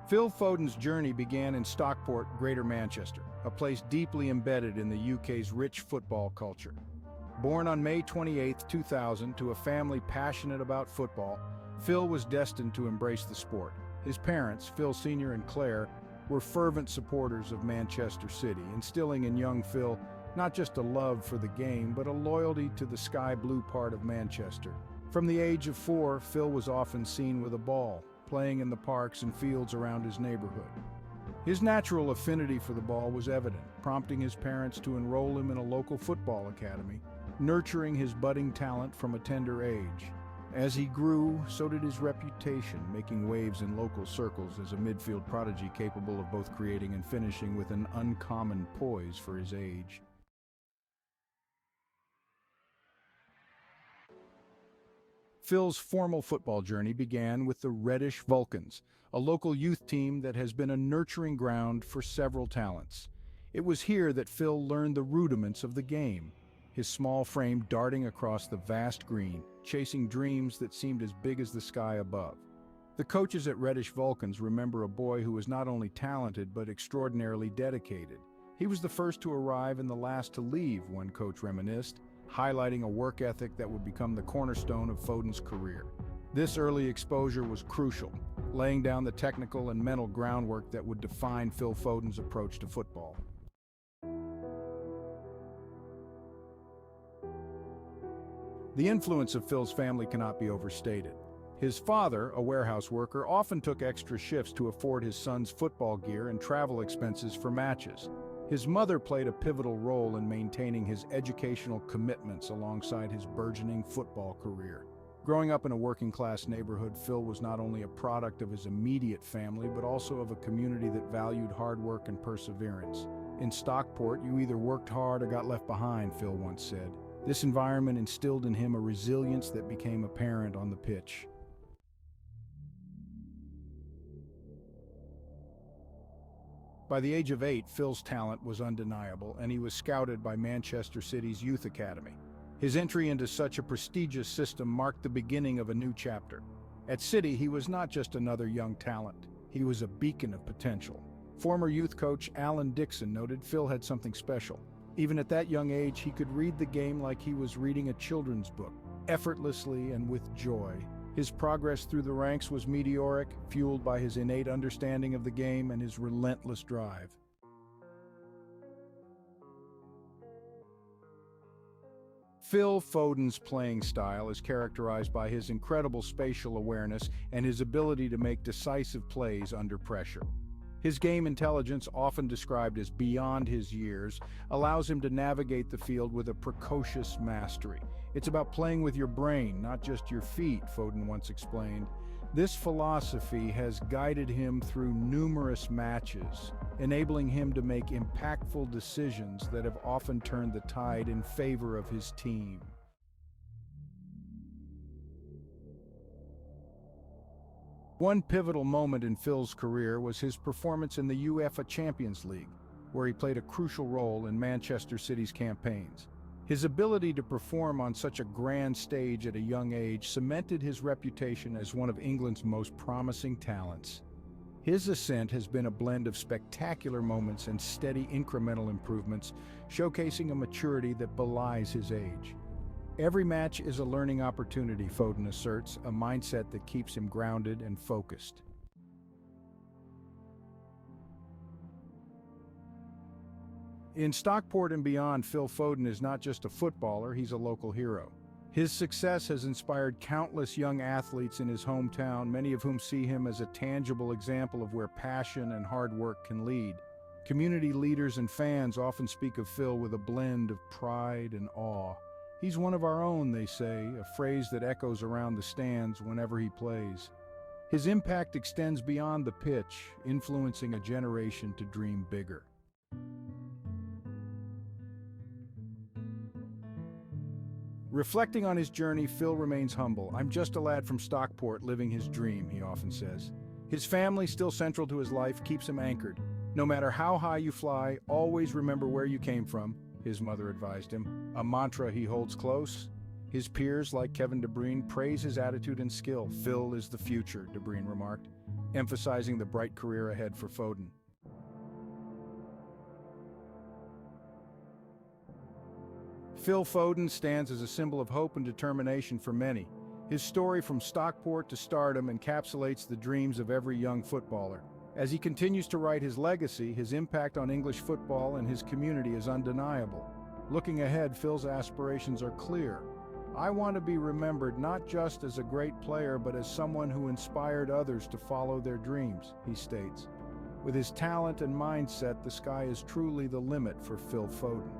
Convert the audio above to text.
Phil Foden's journey began in Stockport, Greater Manchester, a place deeply embedded in the UK's rich football culture. Born on May 28, 2000, to a family passionate about football, Phil was destined to embrace the sport. His parents, Phil Sr. and Claire, were fervent supporters of Manchester City, instilling in young Phil not just a love for the game, but a loyalty to the sky blue part of Manchester. From the age of 4, Phil was often seen with a ball, playing in the parks and fields around his neighborhood. His natural affinity for the ball was evident, prompting his parents to enroll him in a local football academy, nurturing his budding talent from a tender age. As he grew, so did his reputation, making waves in local circles as a midfield prodigy capable of both creating and finishing with an uncommon poise for his age. Phil's formal football journey began with the Reddish Vulcans, a local youth team that has been a nurturing ground for several talents. It was here that Phil learned the rudiments of the game, his small frame darting across the vast green, chasing dreams that seemed as big as the sky above. The coaches at Reddish Vulcans remember a boy who was not only talented but extraordinarily dedicated. He was the first to arrive and the last to leave, one coach reminisced, highlighting a work ethic that would become the cornerstone of Foden's career. This early exposure was crucial, laying down the technical and mental groundwork that would define Phil Foden's approach to football. The influence of Phil's family cannot be overstated. His father, a warehouse worker, often took extra shifts to afford his son's football gear and travel expenses for matches. His mother played a pivotal role in maintaining his educational commitments alongside his burgeoning football career. Growing up in a working-class neighborhood, Phil was not only a product of his immediate family, but also of a community that valued hard work and perseverance. In Stockport, you either worked hard or got left behind, Phil once said. This environment instilled in him a resilience that became apparent on the pitch. By the age of 8, Phil's talent was undeniable, and he was scouted by Manchester City's youth academy. His entry into such a prestigious system marked the beginning of a new chapter. At City, he was not just another young talent. He was a beacon of potential. Former youth coach Alan Dixon noted Phil had something special. Even at that young age, he could read the game like he was reading a children's book, effortlessly and with joy. His progress through the ranks was meteoric, fueled by his innate understanding of the game and his relentless drive. Phil Foden's playing style is characterized by his incredible spatial awareness and his ability to make decisive plays under pressure. His game intelligence, often described as beyond his years, allows him to navigate the field with a precocious mastery. It's about playing with your brain, not just your feet, Foden once explained. This philosophy has guided him through numerous matches, enabling him to make impactful decisions that have often turned the tide in favor of his team. One pivotal moment in Phil's career was his performance in the UEFA Champions League, where he played a crucial role in Manchester City's campaigns. His ability to perform on such a grand stage at a young age cemented his reputation as one of England's most promising talents. His ascent has been a blend of spectacular moments and steady incremental improvements, showcasing a maturity that belies his age. Every match is a learning opportunity, Foden asserts, a mindset that keeps him grounded and focused. In Stockport and beyond, Phil Foden is not just a footballer, he's a local hero. His success has inspired countless young athletes in his hometown, many of whom see him as a tangible example of where passion and hard work can lead. Community leaders and fans often speak of Phil with a blend of pride and awe. He's one of our own, they say, a phrase that echoes around the stands whenever he plays. His impact extends beyond the pitch, influencing a generation to dream bigger. Reflecting on his journey, Phil remains humble. "I'm just a lad from Stockport living his dream," he often says. His family, still central to his life, keeps him anchored. "No matter how high you fly, always remember where you came from," his mother advised him, a mantra he holds close. His peers, like Kevin De Bruyne, praise his attitude and skill. "Phil is the future," De Bruyne remarked, emphasizing the bright career ahead for Foden. Phil Foden stands as a symbol of hope and determination for many. His story from Stockport to stardom encapsulates the dreams of every young footballer. As he continues to write his legacy, his impact on English football and his community is undeniable. Looking ahead, Phil's aspirations are clear. "I want to be remembered not just as a great player, but as someone who inspired others to follow their dreams," he states. With his talent and mindset, the sky is truly the limit for Phil Foden.